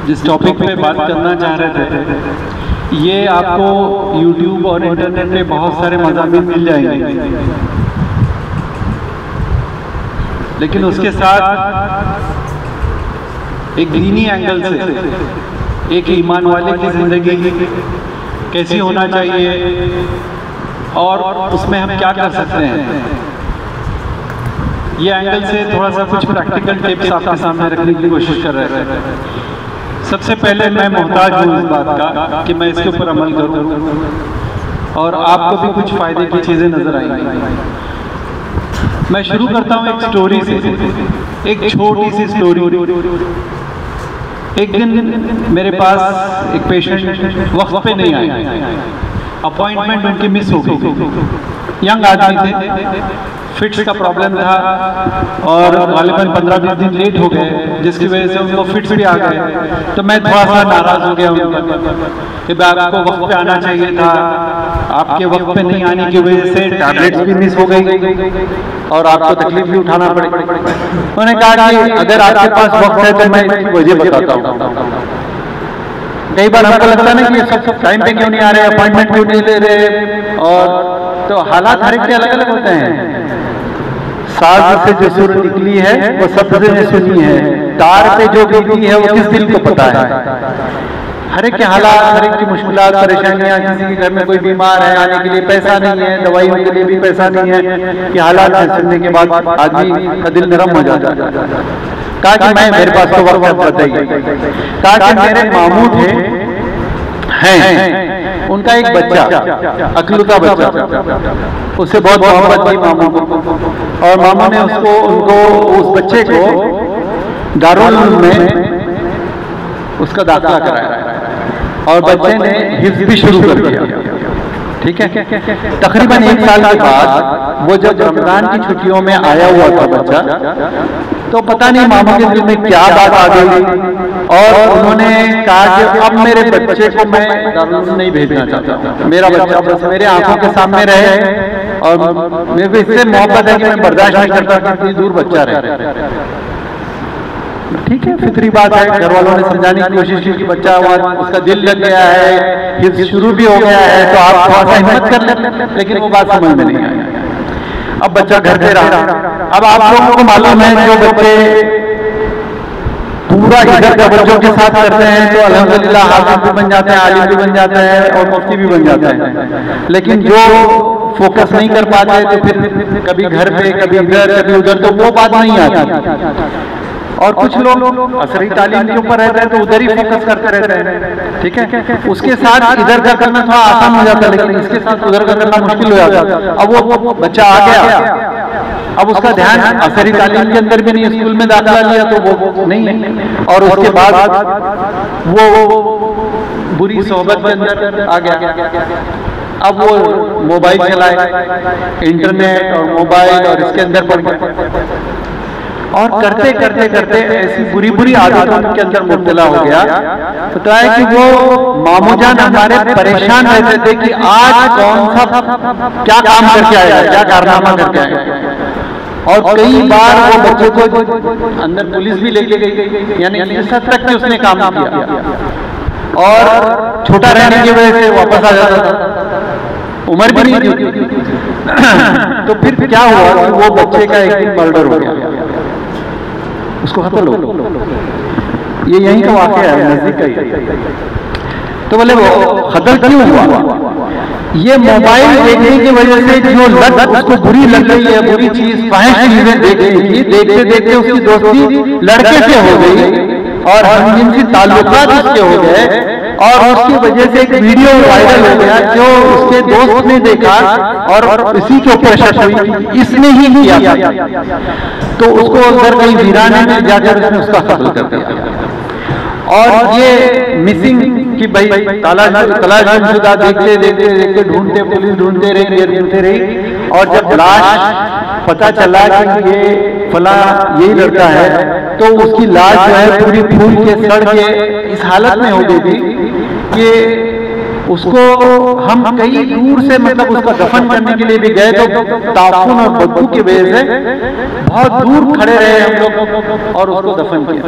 जिस टॉपिक पे बात करना चाह रहे थे, ये आपको YouTube और इंटरनेट पे बहुत सारे मज़ामीन मिल जाएंगे, लेकिन उसके साथ एक दीनी एंगल से एक ईमान वाले की ज़िंदगी कैसी होना चाहिए और उसमें हम क्या कर सकते हैं, ये एंगल से थोड़ा सा कुछ प्रैक्टिकल टिप्स आपके सामने रखने की कोशिश कर रहे थे। सबसे पहले मैं मोहताज हूँ इस बात का कि मैं इसके ऊपर अमल करूँ और आपको भी कुछ फ़ायदे की चीज़ें नज़र आएंगी। मैं शुरू करता हूँ एक स्टोरी से, एक छोटी सी स्टोरी। एक दिन मेरे पास एक पेशेंट वक्त पे नहीं आया, अपॉइंटमेंट उनकी मिस हो गई। यंग आदमी थे, फिट्स का प्रॉब्लम था और गालिबन 15-20 दिन लेट हो गए, जिसकी वजह से उनको फिट्स भी आ गए। तो मैं थोड़ा सा नाराज़ हो गया कि आपको वक्त पे आना चाहिए था, आपके वक्त पे नहीं आने की वजह से टैबलेट्स भी मिस हो गई और आपको तकलीफ भी उठाना पड़े। उन्होंने कहा कि अगर आपके पास वक्त है तो मैं इसकी वजह बताता हूँ। कई बार हमको लगता है ना कि सब टाइम पे क्यों नहीं आ रहे, अपॉइंटमेंट क्यों नहीं ले रहे, और तो हालात हर एक के अलग अलग होते हैं। साज से जो सुर निकली है वो सबसे ने सुनी है, तार पे जो बीती है वो किस दिल को पता है। हर एक के हालात, हर एक की मुश्किलात, परेशानियां, किसी के घर में कोई बीमार है, आने के लिए पैसा नहीं है, दवाइयों के लिए भी पैसा नहीं है, कि हालात सुनने के बाद आदमी का दिल नरम हो जाता है। कहा कि मैं मेरे पास तो वक्त बताइए। कहा कि मेरे मामू थे हैं, उनका एक बच्चा, अकलूता बच्चा, उससे बहुत मोहब्बत थी मामू को, और मामू ने उनको उस बच्चे को दारुल उलूम में उसका दाखिला कराया और बच्चे ने हिफ्ज़ भी शुरू कर दिया। ठीक है, तकरीबन 1 साल के बाद वो जब रमजान की छुट्टियों में आया हुआ था बच्चा, तो पता नहीं मामू के दिल में क्या बात आ गई और उन्होंने कहा कि अब मेरे बच्चे को मैं दारुल नहीं भेजना चाहता, मेरा बच्चा बस मेरे आंखों के सामने रहे, और मेरे को इससे मोहब्बत है कि मैं बर्दाश्त नहीं करता कि इतनी दूर बच्चा रहे। ठीक है, फितरी बात है। घर वालों ने समझाने की कोशिश की कि बच्चा उसका दिल लग गया है, हिफ्ज़ शुरू भी हो गया है, तो आप थोड़ा सा हिम्मत कर लें, लेकिन वो बात समझ में नहीं आई। अब बच्चा घर पे रहा। अब आप लोगों को मालूम है जो बच्चे पूरा इधर तवज्जो के साथ करते हैं तो अल्हम्दुलिल्लाह हाफिज़ भी बन जाते हैं, आलिम भी बन जाते हैं और मुफ्ती भी बन जाते हैं। लेकिन जो फोकस नहीं कर पाते तो फिर कभी घर पे, कभी इधर, कभी उधर, तो वो बात नहीं आती। और कुछ लोग असरी तालीम के ऊपर रहते हैं तो उधर ही फोकस करते रहते हैं। ठीक है, उसके साथ इधर का करना थोड़ा आसान हो जाता है, लेकिन इसके साथ उधर का करना मुश्किल हो जाता है। अब वो बच्चा आ गया, अब उसका ध्यान असरी तालीम के अंदर भी नहीं, स्कूल में दाखिला लिया तो वो नहीं है, और उसके बाद वो बुरी सोहबत के अंदर आ गया। अब वो मोबाइल चलाए, इंटरनेट और मोबाइल और इसके अंदर पड़ गया, और करते करते करते ऐसी बुरी बुरी आदतों के अंदर मुब्तला हो गया। तो है कि वो मामूजान हमारे परेशान रहते थे कि आज कौन सा क्या काम करके आएगा, क्या कारनामा करके आएगा। और कई बार वो बच्चे को अंदर पुलिस भी लेके गई, यानी इस हद तक कि उसने काम किया, और छोटा रहने की वजह से वापस आ जाता था, उम्र भी नहीं थी। तो फिर क्या हुआ कि वो बच्चे का एक दिन मर्डर हो गया, उसको कत्ल हो। ये यहीं का वाक़या है, नजदीक का ही। तो बोले वो कत्ल क्यों हुआ? ये मोबाइल देखने की वजह से जो लत उसको बुरी लग रही है, बुरी चीज, फाहिश चीजें देखने की, देखते देखते उसकी दोस्ती लड़के से हो गई और हमजिनसी ताल्लुकात उसके हो गए, और उसकी वजह से एक वीडियो वायरल हो गया जो उसके दोस्त ने देखा और इसी के ऊपर शक हुई इसने ही किया, तो उसको अंदर कहीं वीराने में जाकर उसने उसका कत्ल कर दिया। और ये मिसिंग कि भाई तलाश शुदा देखते देखते देखते ढूंढते, पुलिस ढूंढते रही, और जब लाश पता चला कि ये फला यही लड़का है, तो उसकी लाश जो है पूरी फूल के सड़ के इस हालत में हो गई थी कि उसको हम कई दूर से, मतलब उसका दफन करने के लिए भी गए तो ताफून और बदबू की वजह से बहुत दूर खड़े रहे हम लोग और उसको दफन किया।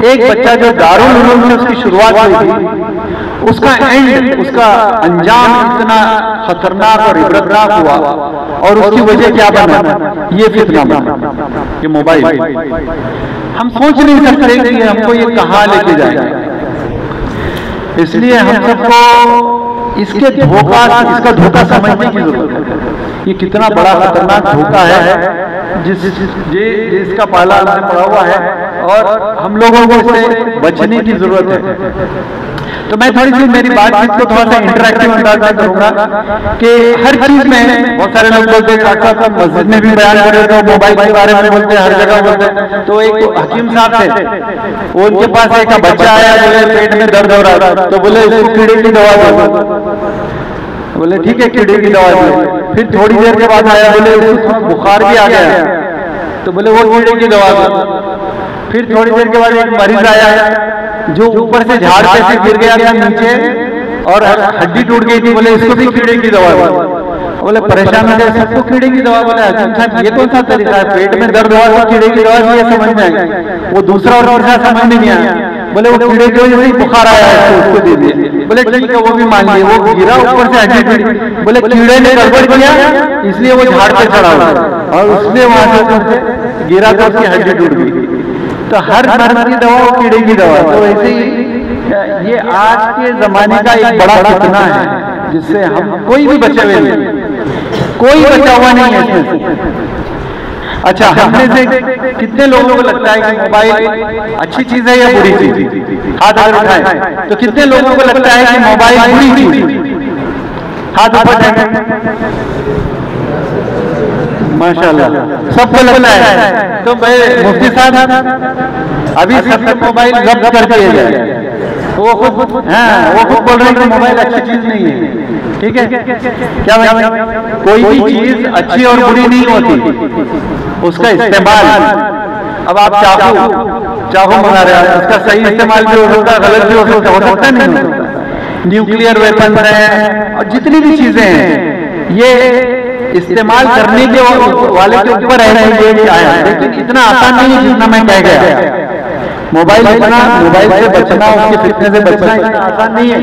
एक बच्चा जो दारुल उलूम में उसकी शुरुआत हुई थी, उसका एंड, उसका अंजाम इतना खतरनाक और इबरतनाक हुआ, और उसकी वजह क्या बना? ये फितना बना, ये मोबाइल। हम सोच नहीं सकते कि हमको ये कहाँ लेके जाएगा। इसलिए हम सबको इसका धोखा समझने की जरूरत है। ये कितना बड़ा खतरनाक धोखा है जिसका पाला हमने पड़ा हुआ है, और हम लोगों को इससे बचने की जरूरत है। तो मैं थोड़ी सी मेरी बातचीत को थोड़ा सा इंटरैक्टिव अंदाज में करूंगा कि हर चीज में बहुत सारे लोग बोलते हैं, डॉक्टर साहब मस्जिद में भी बयान कर रहे थे, मोबाइल के बारे में बोलते हैं, हर जगह बोलते हैं। तो एक हकीम साहब थे, वो उनके पास एक बच्चा आया, बोले पेट में दर्द हो रहा था, तो बोले इसको कीड़े की दवा दो। बोले ठीक है, कीड़े की दवा दो। फिर थोड़ी देर के बाद आया, बोले इसको बुखार भी आ गया, तो बोले वो कीड़े की दवा दो। फिर थोड़ी देर के बाद एक मरीज आया जो ऊपर से झाड़ से गिर गया था नीचे और हड्डी टूट गई थी, बोले इसको भी कीड़े की दवा दो। बोले परेशान हो गए, सबको कीड़े की दवा। बोले हकीम साहब ये कौन सा तरीका है? पेट में दर्द हुआ तो कीड़े की दवा ये समझ में आए, वो दूसरा और तीसरा समझ में नहीं आया। बोले वो कीड़े की वजह से बुखार आया है, उसको दे दिए। बोले ठीक है, वो भी मान लिए, वो गिरा ऊपर से हड्डी टूटी। बोले कीड़े ने गड़बड़ किया, इसलिए वो झाड़ पे चढ़ा हुआ और उसने वहां से गिरा तो उसकी हड्डी टूट गई। तो हर मर्ज की दवा वो कीड़े की दवा। तो ऐसे ही ये आज के जमाने का एक बड़ा फितना है, जिससे हम कोई भी बचे हुए नहीं, कोई बचा हुआ नहीं है इसमें। अच्छा, हमने से कितने लोगों को लगता है कि मोबाइल अच्छी चीज है या बुरी चीज? हाथ अगर उठाए तो कितने लोगों को लगता है कि मोबाइल बुरी चीज? हाथ ऊपर उठाए। माशाल्लाह, सबको लगता है। तो भाई मुफ्ती साहब अभी सबसे मोबाइल जब्त कर दिए जाए, वो खुद बोल रहे हैं कि मोबाइल अच्छी चीज नहीं है। ठीक है क्या भाई? कोई भी चीज अच्छी और बुरी नहीं होती, उसका इस्तेमाल। अब आप चाकू मंगा रहे हैं, उसका सही इस्तेमाल भी हो सकता है, गलत भी हो सकता है, नहीं हो सकता। न्यूक्लियर वेपन है और जितनी भी चीजें हैं, ये इस्तेमाल करने के वाले के ऊपर है ये क्या है, लेकिन इतना आसान नहीं है जितना मैं कह गया। मोबाइल से बचना, उसके फितने से बचना इतना आसान नहीं है।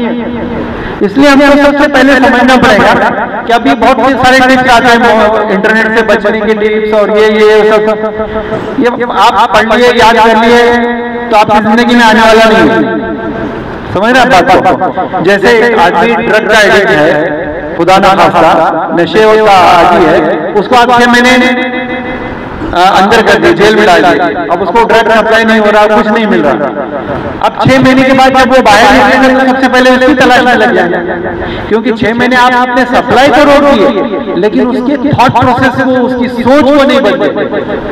इसलिए हमें सबसे पहले समझना पड़ेगा कि अभी बहुत सारे टिप्स आते हैं इंटरनेट से बचने के टिप्स, और ये सब ये आप पढ़ लिए, याद कर लिए, तो आपकी जिंदगी में आने वाला नहीं है। समझ रहे हैं बात को? जैसे आदमी ड्रग का एडिक्ट है, खुदा ना खास्ता नशे का आदी है, उसको आप 6 महीने अंदर कर दिए, जेल में डाल दिए। अब उसको ड्रग सप्लाई नहीं हो रहा, कुछ नहीं मिल रहा। अब 6 महीने के बाद जब वो बाहर निकलेंगे तो सबसे पहले उसकी तलाश में लग जाएंगे, क्योंकि 6 महीने आपने सप्लाई तो रोक दिए, लेकिन उसके थॉट प्रोसेस को, उसकी सोच को नहीं बदले,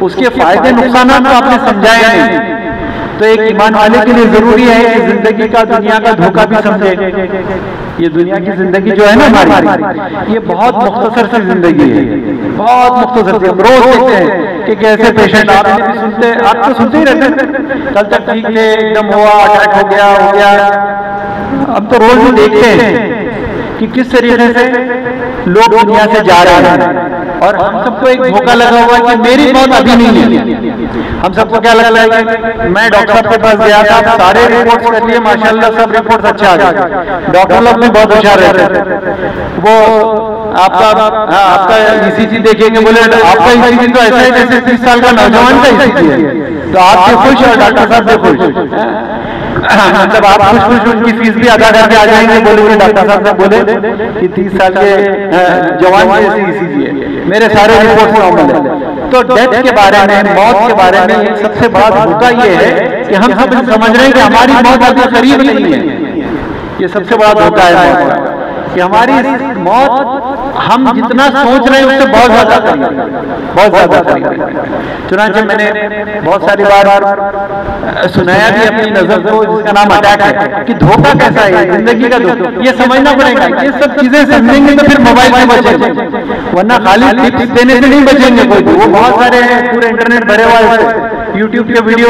उसके फायदे नुकसान को आपने समझाया नहीं। तो एक ईमान वाले के लिए जरूरी है कि जिंदगी का, दुनिया का धोखा भी समझे। ये दुनिया की जिंदगी जो है ना हमारी, ये बहुत मुख्तसर सी जिंदगी है, बहुत मुख्तसर सी। हम रोज देखते हैं कि कैसे पेशेंट, आप तो सुनते ही रहते हैं, कल तक ठीक थे, एकदम हुआ, अटैक हो गया। अब तो रोज देखते हैं कि किस तरीके से लोग दुनिया से जा रहे हैं, और हम सबको एक धोखा लगा हुआ है कि मेरी मौत अभी नहीं है। हम सबको क्या लग रहा है कि मैं डॉक्टर साहब के पास गया था, सारे रिपोर्ट्स कर लिए, माशाल्लाह सब रिपोर्ट्स अच्छे आ गए। डॉक्टर लोग भी बहुत होशियार रहते हैं, वो आपका ईसीजी देखेंगे, बोले आपका ईसीजी तो ऐसा है जैसे 30 साल का नौजवान का ईसीजी है। तो आप भी खुश और डॉक्टर साहब भी खुश। मतलब आप खुश उनकी फीस भी अदा करके आ जाएंगे, बोलेंगे डॉक्टर साहब से बोले कि 30 साल के जवान जैसी ईसीजी है, मेरे सारे रिपोर्ट नॉर्मल है। तो डेथ के बारे में, मौत के बारे में सबसे बड़ा धोखा ये है कि हम सब समझ रहे हैं कि हमारी मौत अभी करीब नहीं है। ये सबसे बड़ा धोखा है कि हमारी मौत हम जितना सोच रहे हैं उससे बहुत ज्यादा करीब। चुनांचे मैंने बहुत सारी बार सुनाया भी अपनी नजर को, जिसका नाम अटैक है, कि धोखा कैसा है, जिंदगी का धोखा। ये समझना पड़ेगा, ये सब चीजें समझेंगे तो फिर मोबाइल से बचेंगे, वरना खाली टिप्स देने से नहीं बचेंगे कोई। वो बहुत सारे हैं, पूरे इंटरनेट भरे हुआ है, यूट्यूब के वीडियो